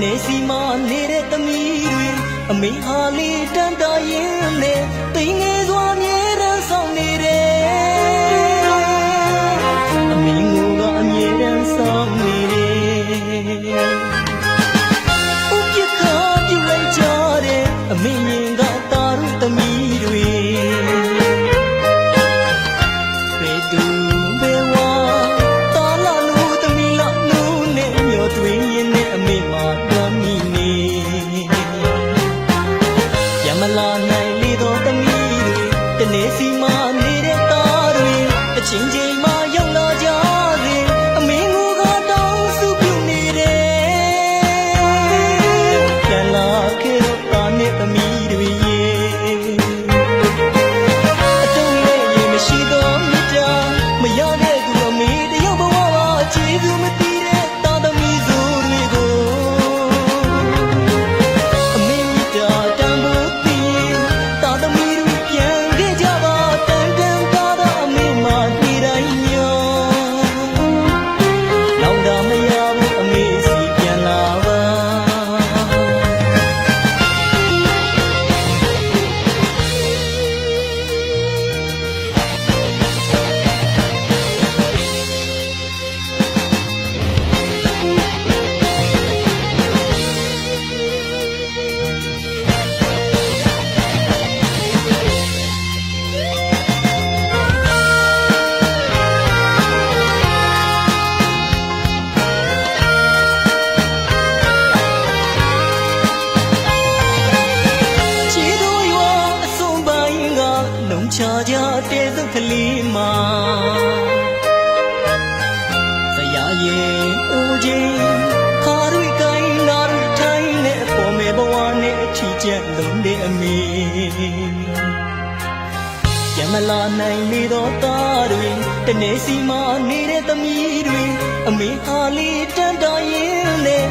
နေစီမနေတဲ့သမီးတွေအမေဟာလေးတန်တာရင်နဲ့တိမ်ငယ်စွာမြဲတမ်းဆောင်နေတယ်အမေငိုကအမြဲတမ်းဆောင်နေတယ်ဥပ္ပခါပြုလိုက်ကြတဲ့အမေရင်ကတာရုသမီးတွေဘယ်သူဘယ်ဝါတာလာလူသမီးလာလူနဲ့မျောတွင်ရင်နဲ့အမေမှာတွမ်းမိနေရမလာနိုင်လေတော့သမီးတွေတနေ့စီမနေတဲ့သားတွေအချင်းချင်းမှရောက်လာကြတယ်အမေငိုကတောင်းစုပြုနေတယ်ပြန်လာခဲ့တော့သားနဲ့သမီးတွေအတုံးရဲ့ရေမရှိတော့မြတ်တာမရတဲ့သူအမေတယောက်ဘဝပါအခြေသူမသိတဲ့သားသမီးဆိုတွေကိုအမေမြတ်တာတန်ဖို့သိရင်သားသမီးတွေပြန်ခဲ့ကြပါတန်တန်ကားတော့အမေမှနေတိုင်းညောနောက်တော့မရဘူးအမေစီပြန်လာပါချာကြတဲ့စုကလေးမှာတရားရင်ဦးချင်းခါရွေကိုင်းနာရထိုင်းနဲ့ပေါ်မဲ့ဘဝနဲ့အထီးကျန်လုံးတဲ့အမေရမလာနိုင်လေတော့သားတွေတနေ့စီမနေတဲ့သမီးတွေအမေဟာလေးတန်တာရင်နဲ့